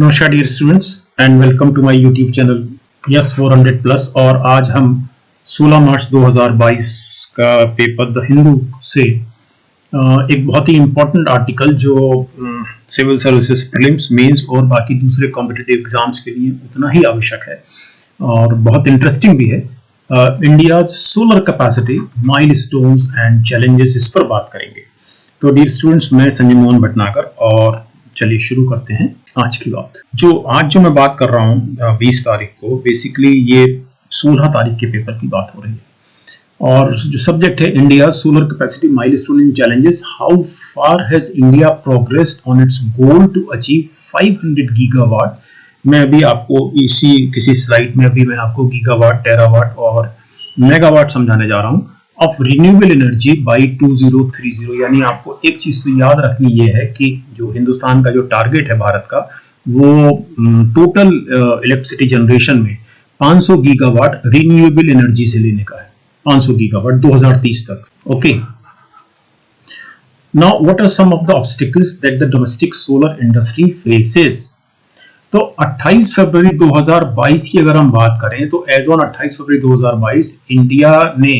नमस्कार dear students and welcome to my YouTube channel yes 400 plus. और आज हम 16 मार्च 2022 का पेपर द हिंदू से एक बहुत ही इम्पोर्टेंट आर्टिकल जो सिविल सर्विसेज प्रीलिम्स मेंस और बाकी दूसरे कॉम्पिटिटिव एग्जाम्स के लिए उतना ही आवश्यक है और बहुत इंटरेस्टिंग भी है। India solar capacity milestones and challenges, इस पर बात करेंगे। तो डियर स्टूडेंट्स, मैं संजय मोहन भटनागर और चलिए शुरू करते हैं आज की बात। आज जो मैं बात कर रहा हूँ 20 तारीख को, बेसिकली ये 16 तारीख के पेपर की बात हो रही है और जो सब्जेक्ट है India solar capacity milestone and challenges, how far has India progressed on its goal to achieve 500 gigawatt. मैं अभी आपको किसी स्लाइड में मैं आपको गीगावाट, टेरावाट और मेगावाट समझाने जा रहा हूँ ऑफ रिन्यूएबल एनर्जी बाई 2030। यानी आपको एक चीज तो याद रखनी ये है कि जो हिंदुस्तान का जो टारगेट है भारत का, वो टोटल इलेक्ट्रिसिटी जनरेशन में 500 गीगावाट रिन्यूएबल एनर्जी से लेने का है। 500 गीगावाट 2030 तक। Okay, now what are some of the obstacles that the domestic solar industry faces. तो 28 फरवरी 2022 की अगर हम बात करें तो एज ऑन 28 फरवरी 2022 इंडिया ने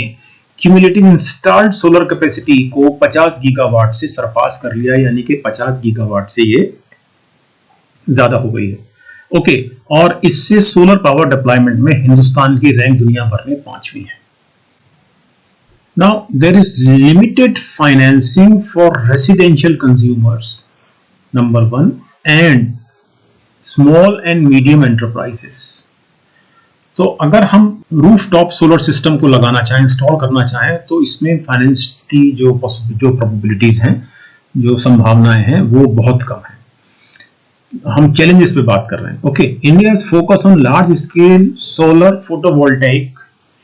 क्यूमुलेटिव इंस्टॉल्ड सोलर कैपेसिटी को 50 गीगावाट से सरपास कर लिया, यानी कि 50 गीगावाट से ये ज्यादा हो गई है। ओके, और इससे सोलर पावर डिप्लॉयमेंट में हिंदुस्तान की रैंक दुनिया भर में 5वीं है। Now there is limited financing for residential consumers, number 1, and small and medium enterprises. तो अगर हम रूफटॉप सोलर सिस्टम को लगाना चाहें, इंस्टॉल करना चाहें, तो इसमें फाइनेंस की जो प्रोबेबिलिटीज हैं, जो संभावनाएं हैं, वो बहुत कम है। हम चैलेंजेस पे बात कर रहे हैं। Okay, India is focus on large scale solar photovoltaic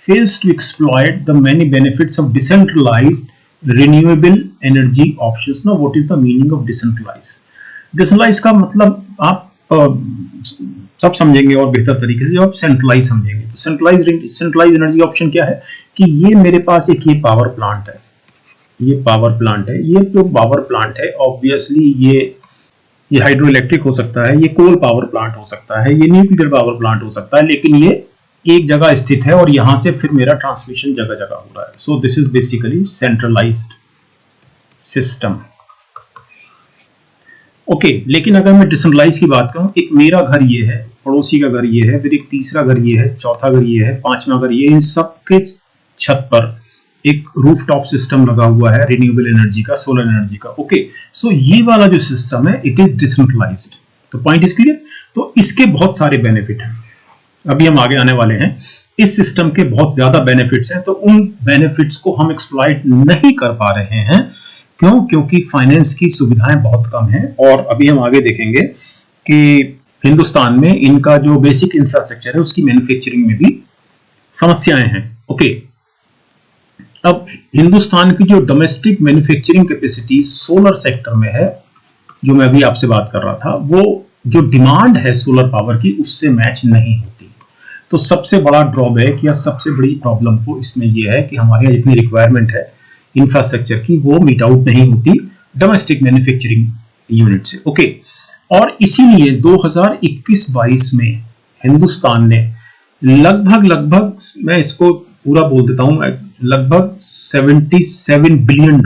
fails to exploit the many benefits of decentralised renewable energy options. Now what is the meaning of decentralised? Decentralised का मतलब आप सब समझेंगे और बेहतर तरीके से जब आप सेंट्रलाइज समझेंगे। तो सेंट्रलाइज एनर्जी ऑप्शन क्या है कि ये मेरे पास एक ये पावर प्लांट है, ये जो पावर प्लांट है ऑब्वियसली ये हाइड्रो इलेक्ट्रिक हो सकता है, ये कोल पावर प्लांट हो सकता है, ये न्यूक्लियर पावर प्लांट हो सकता है, लेकिन ये एक जगह स्थित है और यहां से फिर मेरा ट्रांसमिशन जगह जगह हो रहा है। सो this is basically centralised system. Okay, लेकिन अगर मैं डिसेंट्रलाइज की बात करूं, एक मेरा घर ये है, पड़ोसी का घर ये है, फिर एक तीसरा घर ये है, चौथा घर ये है, पांचवा घर ये, इन सब के छत पर एक रूफटॉप सिस्टम लगा हुआ है रिन्यूएबल एनर्जी का, सोलर एनर्जी का। ओके, सो ये वाला जो सिस्टम है इट इज डिसेंट्रलाइज्ड। तो पॉइंट इज क्लियर। तो इसके बहुत सारे बेनिफिट हैं, अभी हम आगे आने वाले हैं। इस सिस्टम के बहुत ज्यादा बेनिफिट्स हैं, तो उन बेनिफिट्स को हम एक्सप्लॉइट नहीं कर पा रहे हैं। क्यों? क्योंकि फाइनेंस की सुविधाएं बहुत कम हैं और अभी हम आगे देखेंगे कि हिंदुस्तान में इनका जो बेसिक इंफ्रास्ट्रक्चर है उसकी मैन्युफैक्चरिंग में भी समस्याएं हैं। ओके, अब हिंदुस्तान की जो domestic manufacturing capacity solar sector में है, जो मैं अभी आपसे बात कर रहा था, वो जो डिमांड है सोलर पावर की उससे मैच नहीं होती। तो सबसे बड़ा ड्रॉबैक या सबसे बड़ी प्रॉब्लम तो इसमें यह है कि हमारे यहाँ जितनी रिक्वायरमेंट है इंफ्रास्ट्रक्चर की, वो मीट आउट नहीं होती डोमेस्टिक मैन्युफैक्चरिंग यूनिट से। ओके, और इसीलिए 2021-22 में हिंदुस्तान ने लगभग मैं इसको पूरा बोल देता हूं, लगभग $77 बिलियन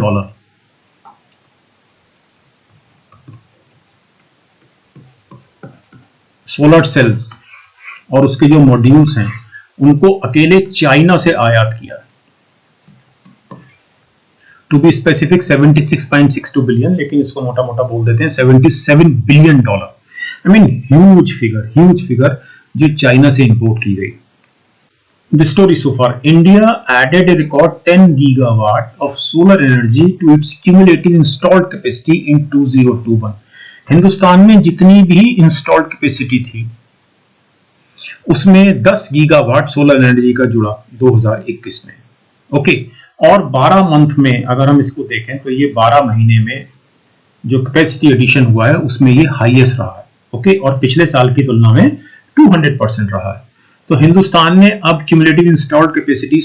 सोलर सेल्स और उसके जो मॉड्यूल्स हैं उनको अकेले चाइना से आयात किया। टू बी स्पेसिफिक 76.62 बिलियन, लेकिन इसको मोटा मोटा बोल देते हैं 77 billion dollar. I mean huge figure जो चाइना से इंपोर्ट की गई। The story so far, India added a record 10 gigawatt of solar energy to its cumulative installed capacity in 2021। Hindustan में जितनी भी इंस्टॉल्ड कैपेसिटी थी उसमें 10 गीगावाट सोलर एनर्जी का जुड़ा 2021 में। ओके, और 12 मंथ में अगर हम इसको देखें तो ये 12 महीने में जो कैपेसिटी एडिशन हुआ है उसमें ये हाईएस्ट रहा है। ओके, और पिछले साल की तुलना में 200% रहा है। तो हिंदुस्तान ने अब cumulative installed capacity,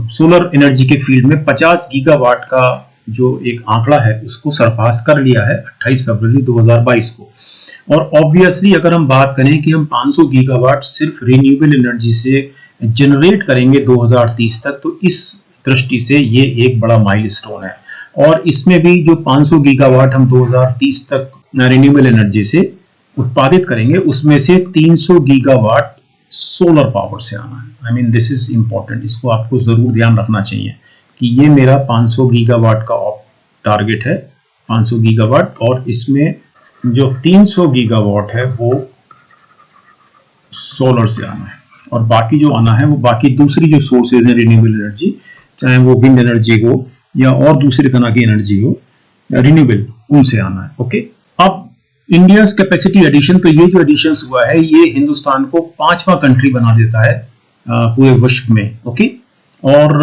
solar energy के फील्ड में 50 गीगावाट का जो एक आंकड़ा है उसको सरपास कर लिया है 28 फरवरी 2022 को। और ऑब्वियसली अगर हम बात करें कि हम 500 गीगावाट सिर्फ रिन्यूएबल एनर्जी से जनरेट करेंगे 2030 तक, तो इस दृष्टि से ये एक बड़ा माइलस्टोन है। और इसमें भी जो 500 गीगावाट हम 2030 तक रिन्यूएबल एनर्जी से उत्पादित करेंगे, उसमें से 300 गीगावाट सोलर पावर से आना है। I mean this is important, इसको आपको जरूर ध्यान रखना चाहिए कि ये मेरा 500 गीगावाट का टारगेट है, 500 गीगावाट, और इसमें जो 300 गीगावाट है वो सोलर से आना है, और बाकी जो आना है वो बाकी दूसरी जो सोर्सेज है रिन्यूएबल एनर्जी, चाहे वो विंड एनर्जी हो या और दूसरी तरह की एनर्जी हो रिन्यूएबल, उनसे आना है। ओके, अब इंडिया कैपेसिटी एडिशन, तो ये जो एडिशन हुआ है ये हिंदुस्तान को 5वां कंट्री बना देता है पूरे विश्व में। ओके, और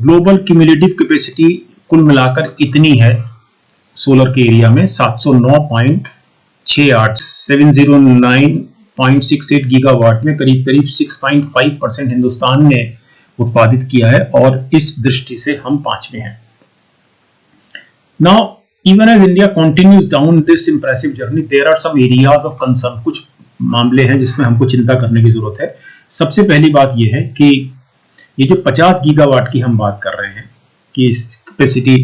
ग्लोबल क्यूमुलेटिव कैपेसिटी कुल मिलाकर इतनी है सोलर के एरिया में 709.68 709.68 गीगावाट में करीब करीब 6.5% हिंदुस्तान ने उत्पादित किया है, और इस दृष्टि से हम 5वें हैं। Now even as India continues down this impressive journey, there are some areas of concern, कुछ मामले हैं जिसमें हमको चिंता करने की जरूरत है। सबसे पहली बात यह है कि ये जो 50 गीगावाट की हम बात कर रहे हैं कि कैपेसिटी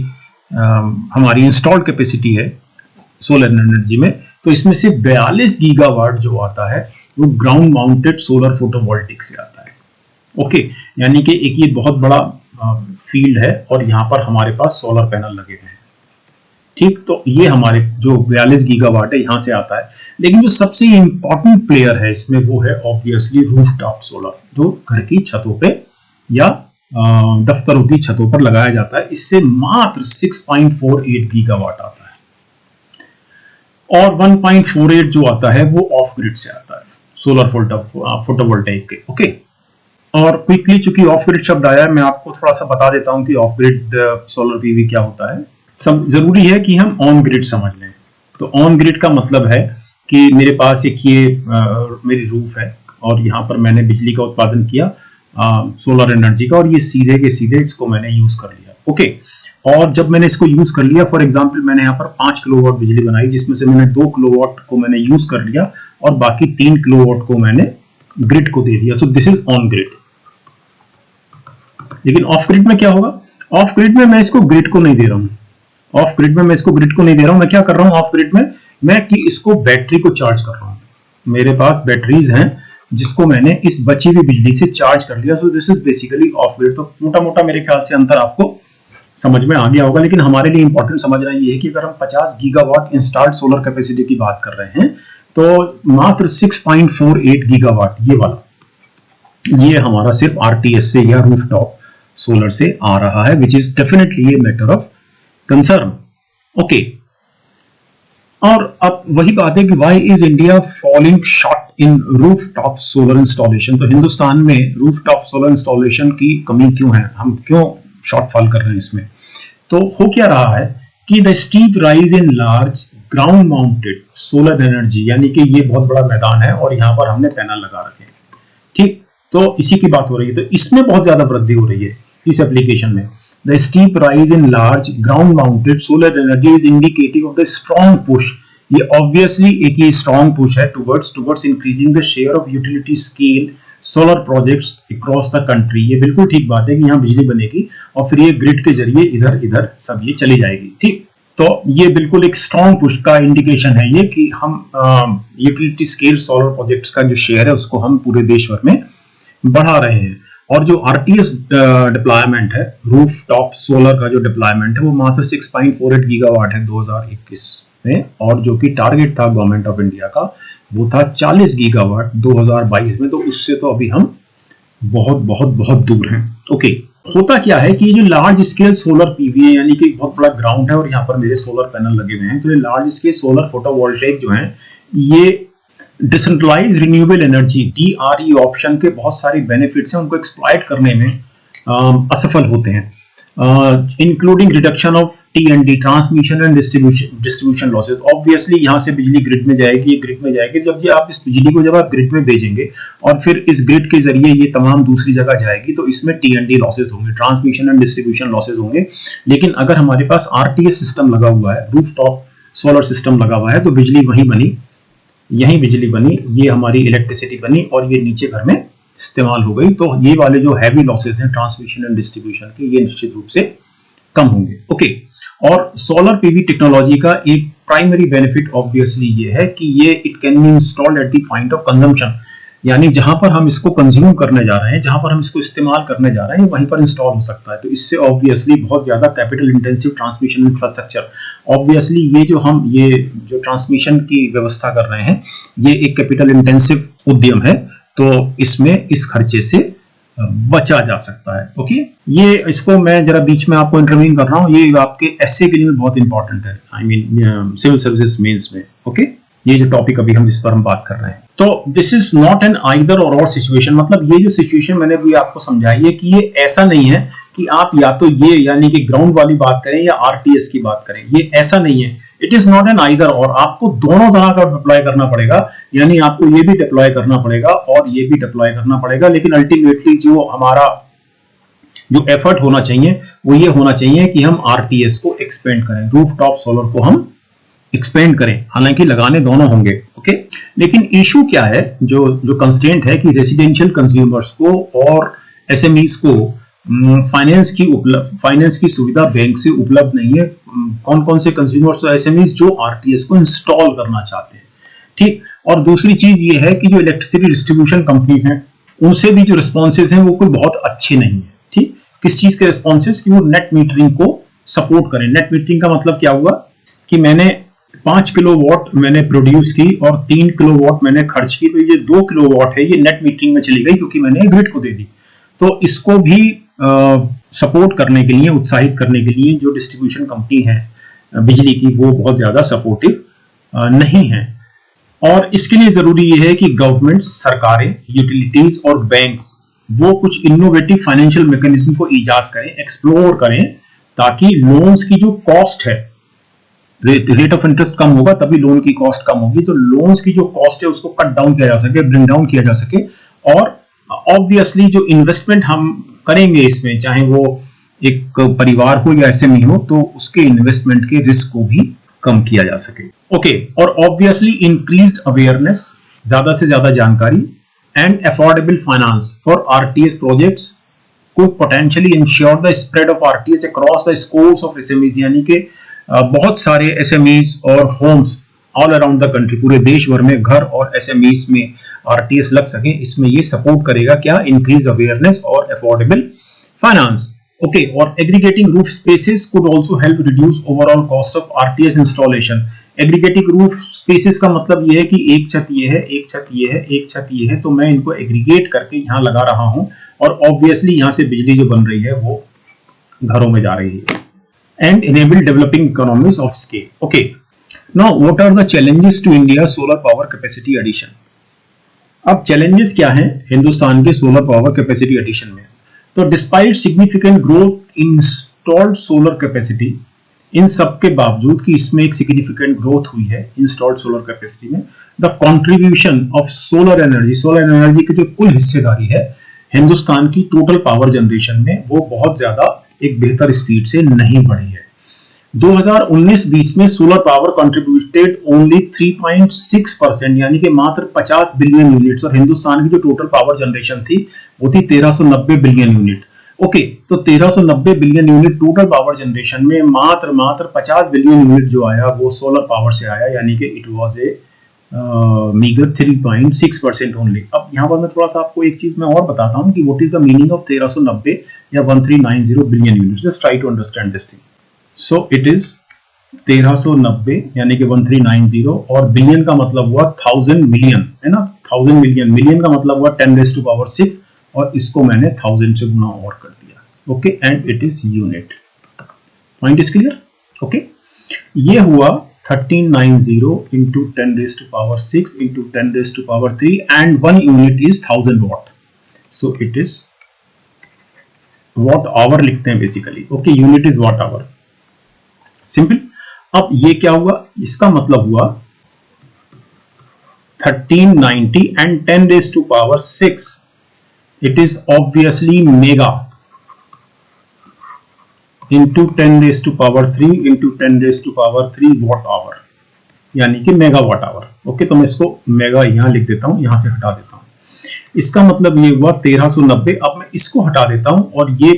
हमारी इंस्टॉल्ड कैपेसिटी है सोलर एनर्जी में, तो इसमें से 42 गीगावाट जो आता है वो ग्राउंड माउंटेड सोलर फोटोवोल्टिक से आता है। ओके, यानी कि एक ये बहुत बड़ा फील्ड है और यहाँ पर हमारे पास सोलर पैनल लगे हुए हैं। ठीक, तो ये हमारे जो 42 गीगावाट है यहाँ से आता है। लेकिन जो सबसे इंपॉर्टेंट प्लेयर है इसमें वो है ऑब्वियसली रूफटॉप सोलर, जो घर की छतों पे या दफ्तरों की छतों पर लगाया जाता है। इससे मात्र 6.48 गीगावाट आता है, और 1.48 जो आता है वो ऑफ ग्रिड से आता है, सोलर फोटोवोल्टेइक के। ओके, और क्विकली चूंकि ऑफ ग्रिड शब्द आया है, मैं आपको थोड़ा सा बता देता हूं कि ऑफ ग्रिड सोलर पीवी क्या होता है। सब जरूरी है कि हम ऑन ग्रिड समझ लें। तो ऑन ग्रिड का मतलब है कि मेरे पास एक ये मेरी रूफ है और यहाँ पर मैंने बिजली का उत्पादन किया सोलर एनर्जी का, और ये सीधे के सीधे इसको मैंने यूज कर लिया। ओके, और जब मैंने इसको यूज कर लिया, फॉर एग्जांपल मैंने यहाँ पर 5 किलोवाट बिजली बनाई, जिसमें से मैंने 2 किलोवाट को मैंने यूज कर लिया और बाकी 3 किलोवाट को मैंने ग्रिड को दे दिया। सो दिस इज ऑन ग्रिड। लेकिन ऑफ ग्रिड में क्या होगा? ऑफ ग्रिड में मैं इसको ग्रिड को नहीं दे रहा हूं, ऑफ ग्रिड में मैं इसको ग्रिड को नहीं दे रहा हूं। मैं क्या कर रहा हूं ऑफ ग्रिड में? मैं कि इसको बैटरी को चार्ज कर रहा हूं। मेरे पास बैटरीज हैं जिसको मैंने इस बची हुई बिजली से चार्ज कर लिया। सो this is basically of grid. तो मोटा मोटा मेरे ख्याल से अंतर आपको समझ में आ गया होगा। लेकिन हमारे लिए इंपॉर्टेंट समझना ये है कि अगर हम 50 गीगावाट इंस्टॉल्ड सोलर कैपेसिटी की बात कर रहे हैं, तो मात्र 6.48 गीगावाट ये वाला, ये हमारा सिर्फ आरटीएस से या रूफटॉप सोलर से आ रहा है, which is definitely a matter of concern. Okay, और अब वही बात है कि why is India falling short in rooftop solar installation. तो हिंदुस्तान में रूफटॉप सोलर इंस्टॉलेशन की कमी क्यों है, हम क्यों शॉर्टफॉल कर रहे हैं इसमें? तो हो क्या रहा है कि the steep rise in large ground mounted solar energy, यानी कि ये बहुत बड़ा मैदान है और यहाँ पर हमने पैनल लगा रखे हैं। ठीक, तो इसी की बात हो रही है। तो इसमें बहुत ज्यादा वृद्धि हो रही है इस एप्लीकेशन में। The steep rise in large ground-mounted solar energy is indicative of the strong push. ये obviously एक ये strong push है towards increasing the share of utility scale solar projects across the country. ये बिल्कुल ठीक बात है कि यहाँ बिजली बनेगी और फिर ये ग्रिड के जरिए इधर इधर सब ये चली जाएगी। ठीक, तो ये बिल्कुल एक strong push का इंडिकेशन है ये कि हम यूटिलिटी स्केल सोलर प्रोजेक्ट्स का जो शेयर है उसको हम पूरे देश भर में बढ़ा रहे हैं। और जो आरटीएस डिप्लॉयमेंट है, रूफ टॉप सोलर का जो डिप्लॉयमेंट है, वो मात्र 6.48 गीगावाट है 2021 में, और जो कि टारगेट था गवर्नमेंट ऑफ इंडिया का वो था 40 गीगावाट 2022 में। तो उससे तो अभी हम बहुत बहुत बहुत दूर हैं। ओके, होता क्या है कि ये जो लार्ज स्केल सोलर पीवी है, यानी कि बहुत बड़ा ग्राउंड है और यहाँ पर मेरे सोलर पैनल लगे हुए हैं, तो ये लार्ज स्केल सोलर फोटोवोल्टेइक जो है ये decentralise renewable energy DRE option के बहुत सारे बेनिफिट्स हैं, उनको एक्सप्लॉइट करने में असफल होते हैं, including reduction of TND transmission and distribution losses. Obviously यहाँ से बिजली ग्रिड में जाएगी, ये ग्रिड में जाएगी। जब ये आप इस बिजली को जब आप ग्रिड में भेजेंगे और फिर इस ग्रिड के जरिए ये तमाम दूसरी जगह जाएगी, तो इसमें TND लॉसेस होंगे, ट्रांसमिशन एंड डिस्ट्रीब्यूशन लॉसेस होंगे। लेकिन अगर हमारे पास RTS सिस्टम लगा हुआ है, रूफटॉप सोलर सिस्टम लगा हुआ है, तो बिजली वहीं बनी यही बिजली बनी, ये हमारी इलेक्ट्रिसिटी बनी और ये नीचे घर में इस्तेमाल हो गई। तो ये वाले जो हैवी लॉसेस हैं ट्रांसमिशन एंड डिस्ट्रीब्यूशन के, ये निश्चित रूप से कम होंगे। ओके, और सोलर पीवी टेक्नोलॉजी का एक प्राइमरी बेनिफिट ऑब्वियसली ये है कि ये it can be installed at the point of consumption, यानी जहां पर हम इसको कंज्यूम करने जा रहे हैं, जहां पर हम इसको इस्तेमाल करने जा रहे हैं, वहीं पर इंस्टॉल हो सकता है। तो इससे ऑब्वियसली बहुत ज्यादा capital intensive transmission infrastructure, obviously ये जो ट्रांसमिशन की व्यवस्था कर रहे हैं, ये एक कैपिटल इंटेंसिव उद्यम है, तो इसमें इस खर्चे से बचा जा सकता है। ओके, ये इसको मैं जरा बीच में आपको इंटरव्यू कर रहा हूं, ये आपके एसए के लिए बहुत इंपॉर्टेंट है, I mean civil services mains में। ओके, ये जो टॉपिक अभी हम जिस पर हम बात कर रहे हैं, तो this is not an either और सिचुएशन, मतलब ये जो सिचुएशन मैंने भी आपको समझाई है कि ये ऐसा नहीं है कि आप या तो ये यानी कि ग्राउंड वाली बात करें या आरटीएस की बात करें, ये ऐसा नहीं है। It is not an either और, आपको दोनों तरह का डिप्लॉय करना पड़ेगा, यानी आपको ये भी डिप्लॉय करना पड़ेगा और ये भी डिप्लॉय करना पड़ेगा। लेकिन अल्टीमेटली जो हमारा जो एफर्ट होना चाहिए वो ये होना चाहिए कि हम आरटीएस को एक्सपेंड करें, रूफटॉप सोलर को हम एक्सपेंड करें, हालांकि लगाने दोनों होंगे। ओके, लेकिन इशू क्या है, जो कंस्ट्रेंट है कि रेसिडेंशियल कंज्यूमर्स को और एसएमईज को फाइनेंस की सुविधा बैंक से उपलब्ध नहीं है। कौन कौन से कंज्यूमर्स और एसएमईज जो आरटीएस को इंस्टॉल करना चाहते हैं, ठीक। और दूसरी चीज ये है कि जो इलेक्ट्रिसिटी डिस्ट्रीब्यूशन कंपनीज हैं, उनसे भी जो रिस्पॉन्सेज हैं वो कोई बहुत अच्छे नहीं है, ठीक। किस चीज के रिस्पॉन्सेज, कि वो नेट मीटरिंग को सपोर्ट करें। नेट मीटरिंग का मतलब क्या हुआ कि मैंने 5 किलोवाट मैंने प्रोड्यूस की और 3 किलोवाट मैंने खर्च की, तो ये 2 किलोवाट है, ये नेट मीटरिंग में चली गई क्योंकि मैंने ग्रिड को दे दी। तो इसको भी सपोर्ट करने के लिए, उत्साहित करने के लिए जो डिस्ट्रीब्यूशन कंपनी है बिजली की, वो बहुत ज्यादा सपोर्टिव नहीं है। और इसके लिए जरूरी ये है कि गवर्नमेंट, सरकारें, यूटिलिटीज और बैंक्स वो कुछ इनोवेटिव फाइनेंशियल मैकेनिज्म को इजाद करें, एक्सप्लोर करें, ताकि लोन्स की जो कॉस्ट है, रेट ऑफ इंटरेस्ट कम होगा तभी लोन की कॉस्ट कम होगी, तो लोन्स की जो कॉस्ट है उसको कट डाउन किया जा सके, ब्रिंग डाउन किया जा सके। और ऑब्वियसली जो इन्वेस्टमेंट हम करेंगे इसमें, चाहे वो एक परिवार हो या एसएमई हो, तो उसके इन्वेस्टमेंट के रिस्क को भी कम किया जा सके। ओके, और ऑब्वियसली इंक्रीज्ड अवेयरनेस, ज्यादा से ज्यादा जानकारी and affordable finance for RTS projects could potentially ensure the spread of RTS across the scores of SMEs, यानी कि बहुत सारे SMEs और homes all around the country, पूरे देश भर में घर और SMEs में RTS लग सकें। इसमें ये सपोर्ट करेगा क्या, इंक्रीज अवेयरनेस और अफोर्डेबल फाइनेंस। ओके, और aggregating roof spaces could also help reduce overall cost of RTS installation. Aggregating roof spaces का मतलब ये है कि एक छत ये है, एक छत ये है, एक छत ये है, तो मैं इनको एग्रीगेट करके यहाँ लगा रहा हूं और ऑब्वियसली यहाँ से बिजली जो बन रही है वो घरों में जा रही है। And enable developing economies of scale. Okay, now what are the challenges to India solar power capacity addition. अब चैलेंजेस क्या हैं हिंदुस्तान के सोलर पावर कैपेसिटी एडिशन में। तो despite significant growth in installed solar capacity, इन सब के बावजूद कि इसमें एक सिग्निफिकेंट ग्रोथ हुई है इंस्टॉल्ड सोलर कैपेसिटी में, the contribution of solar energy की जो कुल हिस्सेदारी है हिंदुस्तान की टोटल पावर जनरेशन में, वो बहुत ज्यादा एक बेहतर स्पीड से नहीं बढ़ी है। 2019-20 में सोलर पावर कंट्रीब्यूटेड ओनली 3.6%, यानी कि मात्र 50 बिलियन यूनिट्स, और हिंदुस्तान की जो टोटल पावर जनरेशन थी वो थी 1390 बिलियन यूनिट। ओके, तो 1390 billion unit total power generation में मात्र 50 बिलियन यूनिट जो आया वो सोलर पावर से आया, यानी कि it was a meagre 3.6% only. अब यहाँ पर मैं थोड़ा सा आपको एक चीज मैं और बताता हूँ कि what is the meaning of 1390 या 1390 billion unit. Just try to understand this thing. So it is 1390 यानी कि 1390, और बिलियन का मतलब हुआ 1000 मिलियन, है ना, 1000 मिलियन। मिलियन का मतलब हुआ 10⁻⁶, और इसको मैंने 1000 से गुना और कर दिया। Okay, and it is unit. Point is clear. Okay, ये हुआ 1390 into 10⁶ into 10⁻³ and 1 unit is 1000 watt. So it is watt hour लिखते हैं basically. Okay, unit is watt hour, simple. अब ये क्या हुआ, इसका मतलब हुआ 1390 and 10⁻⁶, it is obviously mega into 10⁻³ into 10⁻³ watt hour, यानी कि मेगावाट आवर। ओके, तो मैं इसको मेगा यहां लिख देता हूं, यहां से हटा देता हूं। इसका मतलब ये हुआ 1390। अब मैं इसको हटा देता हूं और ये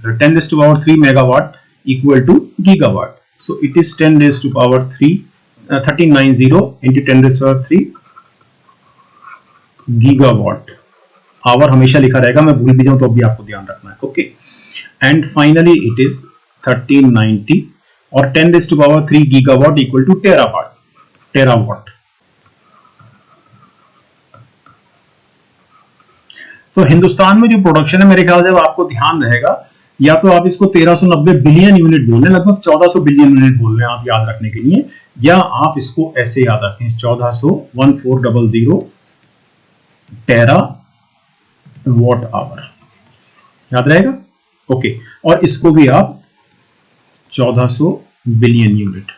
10⁻³ megawatt equal to gigawatt. So it is 10⁻³ 1390 into 10⁻³ gigawatt. Hour हमेशा लिखा रहेगा, मैं भूल भी जाऊं तो भी आपको ध्यान रखना है। Okay, and finally it is 1390 और 10⁻³ गीगावाट इक्वल टू टेरावाट। तो हिंदुस्तान में जो प्रोडक्शन है, मेरे ख्याल से आपको ध्यान रहेगा, या तो आप इसको 1390 बिलियन यूनिट बोल रहे हैं, लगभग 1400 बिलियन यूनिट बोल रहे हैं आप याद रखने के लिए, या आप इसको ऐसे याद रखें 1400 टेरा वॉट आवर, याद रहेगा। ओके, और इसको भी आप 1400 बिलियन यूनिट।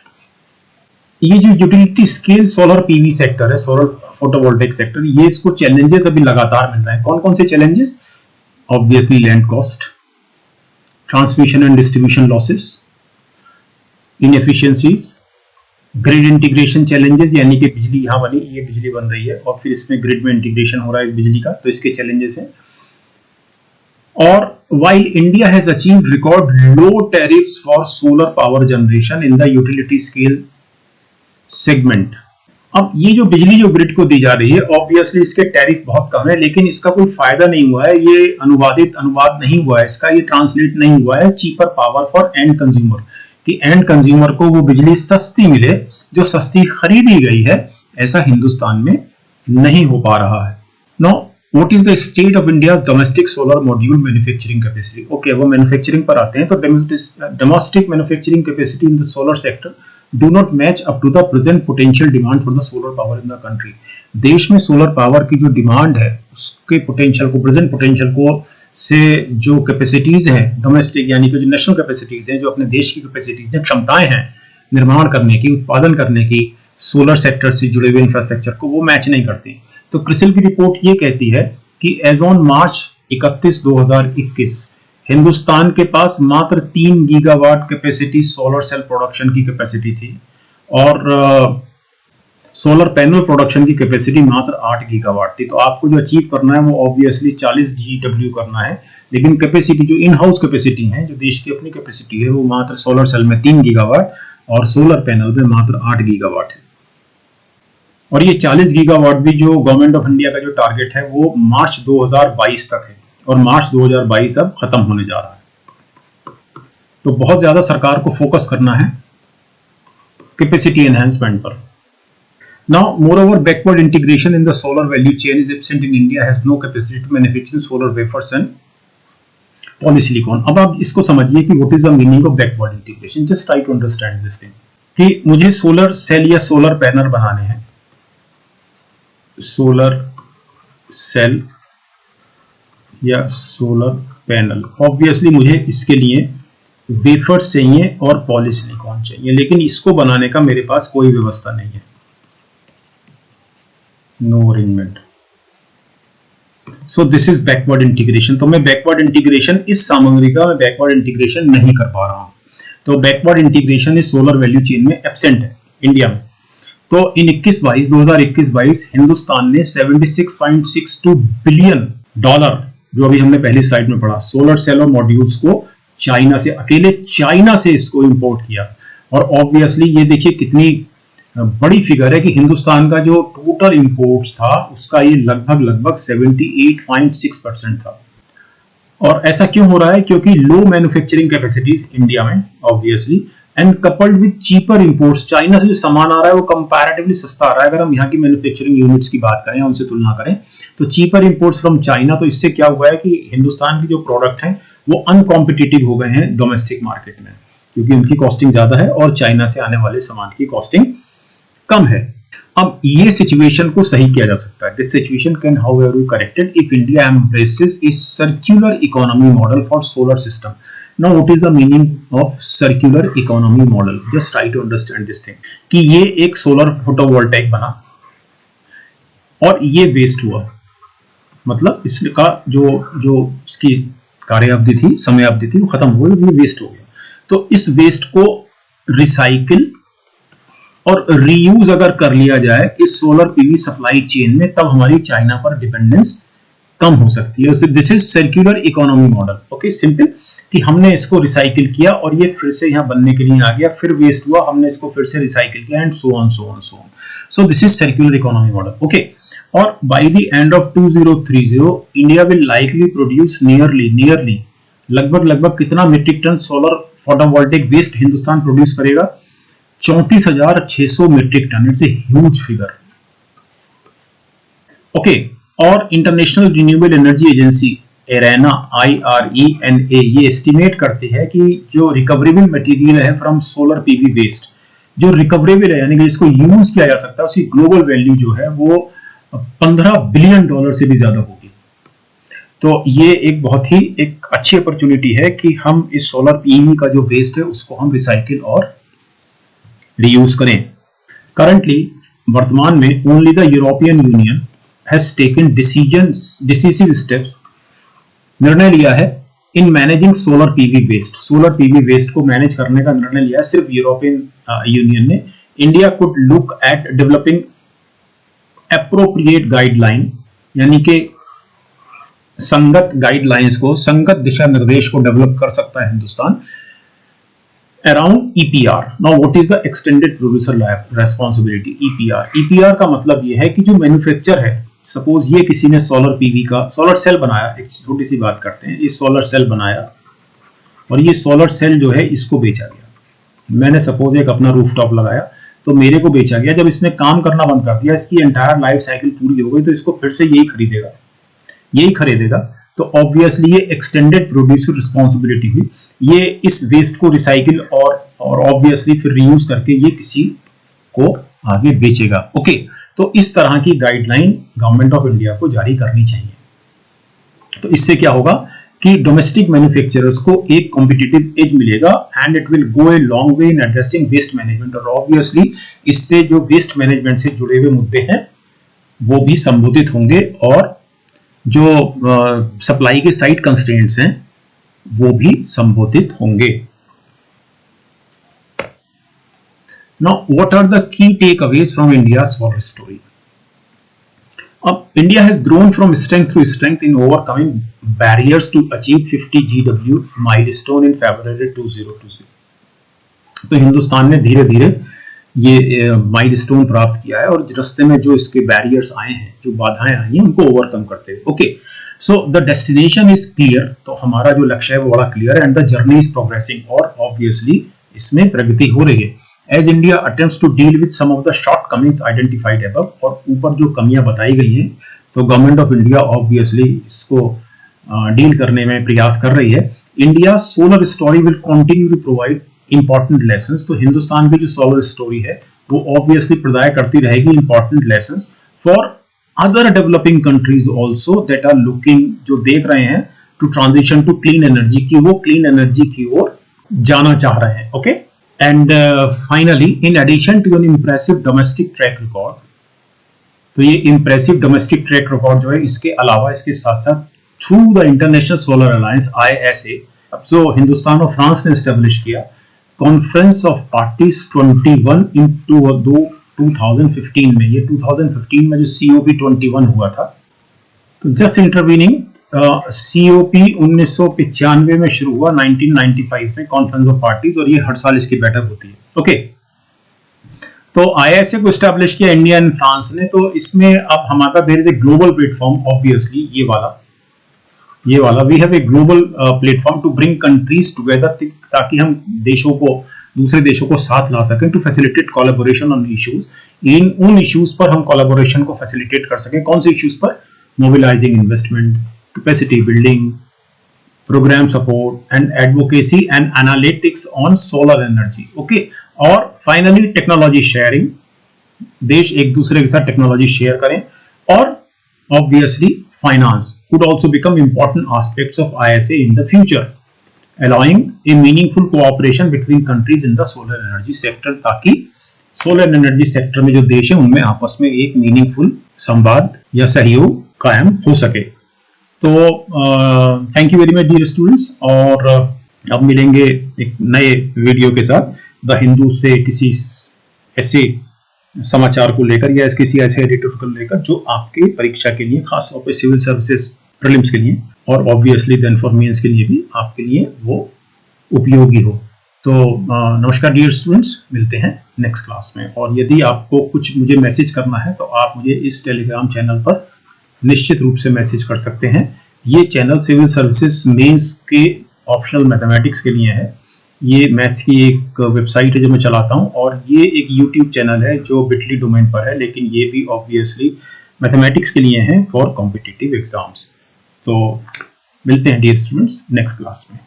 ये जो utility scale solar PV sector है, सोलर फोटोवोल्टेक सेक्टर, ये इसको चैलेंजेस अभी लगातार मिल रहे हैं। कौन कौन से challenges? Obviously land cost, transmission and distribution losses, inefficiencies, grid integration challenges, यानी कि बिजली यहां बनी, ये बिजली बन रही है और फिर इसमें ग्रिड में इंटीग्रेशन हो रहा है इस बिजली का, तो इसके चैलेंजेस हैं। और while India has achieved record low tariffs for solar power generation in the utility scale segment, अब ये जो बिजली जो ग्रिड को दी जा रही है, ऑब्वियसली इसके टैरिफ बहुत कम है, लेकिन इसका कोई फायदा नहीं हुआ है, ये अनुवाद नहीं हुआ है इसका, ये ट्रांसलेट नहीं हुआ है cheaper power for and consumer, कि एंड कंज्यूमर को वो बिजली सस्ती मिले जो सस्ती खरीदी गई है, ऐसा हिंदुस्तान में नहीं हो पा रहा है। No, What is the state of India's domestic solar module manufacturing capacity? Okay, वो मैन्युफैक्चरिंग पर आते हैं। तो domestic manufacturing capacity in the solar sector do not match up to the present potential demand for the solar power in the country. देश में solar power की जो demand है, उसके पोटेंशियल को, प्रेजेंट पोटेंशियल को से जो कैपेसिटीज हैं डोमेस्टिक, यानी कि जो नेशनल कैपेसिटीज हैं, जो अपने देश की कैपेसिटीज हैं, क्षमताएं हैं निर्माण करने की, उत्पादन करने की, सोलर सेक्टर से जुड़े हुए इंफ्रास्ट्रक्चर को, वो मैच नहीं करती। तो क्रिसिल की रिपोर्ट ये कहती है कि एज ऑन मार्च 31, 2021 हिंदुस्तान के पास मात्र 3 gigawatt capacity solar cell production की कैपेसिटी थी और सोलर पैनल प्रोडक्शन की कैपेसिटी मात्र 8 गीगावाट थी। तो आपको जो अचीव करना है वो ऑब्वियसली 40 GW करना है, लेकिन कैपेसिटी जो इन हाउस कैपेसिटी है, जो देश की अपनी कैपेसिटी है, वो मात्र सोलर सेल में 3 गीगावाट और सोलर पैनल में मात्र 8 गीगावाट है। और ये 40 गीगावाट भी जो गवर्नमेंट ऑफ इंडिया का जो टारगेट है वो मार्च 2022 तक है, और मार्च 2022 अब खत्म होने जा रहा है। तो बहुत ज्यादा सरकार को फोकस करना है कैपेसिटी एनहांसमेंट पर। Now moreover backward integration in the solar value chain is absent in India, has no capacity to manufacture solar wafers and polysilicon. अब आप इसको समझिए कि what is the meaning of backward integration. Just try to understand this thing कि मुझे solar cell या solar panel बनाने हैं, सोलर सेल या सोलर पैनल, ऑब्वियसली मुझे इसके लिए वेफर्स चाहिए और पॉलीसिलिकॉन चाहिए, लेकिन इसको बनाने का मेरे पास कोई व्यवस्था नहीं है, no arrangement. So this is backward integration. तो मैं बैकवर्ड इंटीग्रेशन, इस सामग्री का मैं बैकवर्ड इंटीग्रेशन नहीं कर पा रहा हूं। तो बैकवर्ड इंटीग्रेशन इस सोलर वैल्यू चेन में एब्सेंट है इंडिया में। तो इन 2021-22 हिंदुस्तान ने $76.62 बिलियन, जो अभी हमने पहली स्लाइड में पढ़ा, सोलर सेल और मॉड्यूल्स को चाइना से, अकेले चाइना से इसको इंपोर्ट किया। और ऑब्वियसली ये देखिए कितनी बड़ी फिगर है कि हिंदुस्तान का जो टोटल इंपोर्ट्स था उसका ये लगभग 78.6% था। और ऐसा क्यों हो रहा है? क्योंकि लो मैन्युफैक्चरिंग कैपेसिटीज इंडिया में obviously, and coupled with cheaper imports. China से जो सामान आ रहा है वो कंपैरेटिवली सस्ता आ रहा है। अगर हम यहाँ की मैन्युफैक्चरिंग यूनिट्स की बात करें, उनसे तुलना करें, तो चीपर इंपोर्ट्स फ्रॉम चाइना। तो इससे क्या हुआ है कि हिंदुस्तान की जो प्रोडक्ट हैं वो अनकॉम्पिटिटिव हो गए हैं डोमेस्टिक मार्केट में, क्योंकि उनकी कॉस्टिंग ज्यादा है और चाइना से आने वाले सामान की कॉस्टिंग कम है। अब ये सिचुएशन को सही किया जा सकता है। This situation can however be corrected if India embraces a circular economy model for solar system. Now, what is the meaning of circular economy model? Just try to understand this thing कि ये एक solar photovoltaic बना और ये waste हुआ, मतलब इसका जो इसकी कार्य अवधि थी, समय अवधि थी, वो खत्म हो गई, ये वेस्ट हो गया। तो इस वेस्ट को रिसाइकिल और रीयूज अगर कर लिया जाए इस सोलर पीवी सप्लाई चेन में, तब हमारी चाइना पर डिपेंडेंस कम हो सकती है। This is circular economy model. Okay, simple कि हमने इसको रिसाइकिल किया और ये फिर से यहाँ बनने के लिए आ गया, फिर वेस्ट हुआ, हमने इसको फिर से रिसाइकिल किया, and so on so on so on. So this is circular economy model. Okay, और by the end of 2030 India will likely produce nearly लगभग कितना metric ton solar photovoltaic waste Hindustan produce करेगा? 34,600 metric ton. It's a huge figure. Okay, और international renewable energy agency IRENA IRENA ये estimate करते हैं कि जो रिकवरेबल मटेरियल है फ्रॉम सोलर पीवी वेस्ट, जो रिकवरेबल है यानी कि जिसको यूज किया जा सकता है, उसकी ग्लोबल वैल्यू जो है वो $15 बिलियन से भी ज्यादा होगी। तो ये एक बहुत ही एक अच्छी अपॉर्चुनिटी है कि हम इस सोलर पीवी का जो वेस्ट है उसको हम रिसाइकिल और रीयूज करें। करंटली वर्तमान में only the European Union has taken decisive steps, निर्णय लिया है in managing solar PV waste. Solar PV waste को मैनेज करने का निर्णय लिया है सिर्फ यूरोपियन यूनियन ने। India could look at developing appropriate guideline, यानी कि संगत गाइडलाइंस को, संगत दिशा निर्देश को डेवलप कर सकता है Hindustan around EPR। Now what is the extended producer responsibility? EPR का मतलब यह है कि जो मैन्युफैक्चर है, सपोज ये किसी ने सोलर पीवी का सोलर सेल बनाया, एक छोटी सी बात करते हैं, ये सोलर सेल बनाया और ये सोलर सेल जो है इसको बेचा गया। मैंने सपोज एक अपना रूफटॉप लगाया तो मेरे को बेचा गया। जब इसने काम करना बंद कर दिया, इसकी एंटायर लाइफ साइकिल पूरी हो गई, तो इसको फिर से यही खरीदेगा। तो ऑब्वियसली ये एक्सटेंडेड प्रोड्यूसर रिस्पॉन्सिबिलिटी हुई। ये इस वेस्ट को रिसाइकिल और ऑब्वियसली फिर रीयूज करके ये किसी को आगे बेचेगा। ओके, तो इस तरह की गाइडलाइन गवर्नमेंट ऑफ इंडिया को जारी करनी चाहिए। तो इससे क्या होगा कि डोमेस्टिक मैन्युफैक्चरर्स को एक कॉम्पिटिटिव एज मिलेगा and it will go a long way in addressing waste management. और ऑब्वियसली इससे जो वेस्ट मैनेजमेंट से जुड़े हुए मुद्दे हैं वो भी संबोधित होंगे और जो सप्लाई के साइड कंस्ट्रेंट्स हैं वो भी संबोधित होंगे। Now, what are the key takeaways from India's solar story? India has grown from strength to strength in overcoming barriers to achieve 50 GW milestone in February 2020. तो हिंदुस्तान ने धीरे धीरे ये माइलस्टोन प्राप्त किया है और रास्ते में जो इसके बैरियर्स आए हैं, जो बाधाएं आई हैं, उनको ओवरकम करते हुए। Okay, so the destination is clear. तो हमारा जो लक्ष्य है वो बड़ा क्लियर है and the journey is progressing, और ऑब्वियसली इसमें प्रगति हो रही है। As India attempts to deal with some of the shortcomings identified above, और ऊपर जो कमियां बताई गई हैं, तो गवर्नमेंट ऑफ इंडिया ऑब्वियसली इसको डील करने में प्रयास कर रही है। India solar story will continue to provide important lessons. तो हिंदुस्तान की जो सोलर स्टोरी है वो ऑब्वियसली प्रदाय करती रहेगी important lessons for other developing countries also that are looking, जो देख रहे हैं to transition to clean energy की, वो क्लीन एनर्जी की ओर जाना चाह रहे हैं। Okay, And finally, in addition to an impressive domestic track record, तो ये impressive domestic track record जो है, इसके अलावा इसके साथ साथ through the International Solar Alliance ISA, अब जो हिंदुस्तान और फ्रांस ने एस्टेब्लिश किया, कॉन्फ्रेंस ऑफ पार्टीज 21 into 2015 में, ये 2015 में जो COP21 हुआ था, तो जस्ट इंटरवीनिंग COP 1995 में शुरू हुआ, 1995 में कॉन्फ्रेंस ऑफ पार्टीज, और ये हर साल इसकी बैठक होती है। ओके, तो ISA को एस्टैब्लिश किया इंडिया एंड फ्रांस ने। तो इसमें अब हमारा there is a global platform, obviously ये वाला we have a global platform to bring countries together, ताकि हम दूसरे देशों को साथ ला सकें, to facilitate collaboration on issues. उन इश्यूज पर हम कोलैबोरेशन को फैसिलिटेट कर सकें। कौन से इश्यूज पर? Mobilising investment, capacity building, program support and advocacy and analytics on solar energy. Okay, और finally technology sharing, देश एक दूसरे के साथ टेक्नोलॉजी शेयर करें, और obviously finance could also become important aspects of ISA in the future, allowing a meaningful cooperation between countries in the solar energy sector, ताकि solar energy sector में जो देश है उनमें आपस में एक मीनिंगफुल संवाद या सहयोग कायम हो सके। तो thank you very much dear students, और अब मिलेंगे एक नए वीडियो के साथ द हिंदू से किसी ऐसे समाचार को लेकर या किसी ऐसे एडिटर को लेकर जो आपके परीक्षा के लिए, खास तौर पे सिविल सर्विसेज प्रीलिम्स के लिए और ऑब्वियसली देन फॉर मेंस के लिए भी आपके लिए वो उपयोगी हो। तो नमस्कार डियर स्टूडेंट्स, मिलते हैं नेक्स्ट क्लास में। और यदि आपको कुछ मुझे मैसेज करना है तो आप मुझे इस टेलीग्राम चैनल पर निश्चित रूप से मैसेज कर सकते हैं। ये चैनल सिविल सर्विसेज मेंस के ऑप्शनल मैथमेटिक्स के लिए है। ये मैथ्स की एक वेबसाइट है जो मैं चलाता हूँ, और ये एक यूट्यूब चैनल है जो बिटली डोमेन पर है, लेकिन ये भी ऑब्वियसली मैथमेटिक्स के लिए है फॉर कॉम्पिटिटिव एग्जाम्स। तो मिलते हैं डियर स्टूडेंट्स नेक्स्ट क्लास में।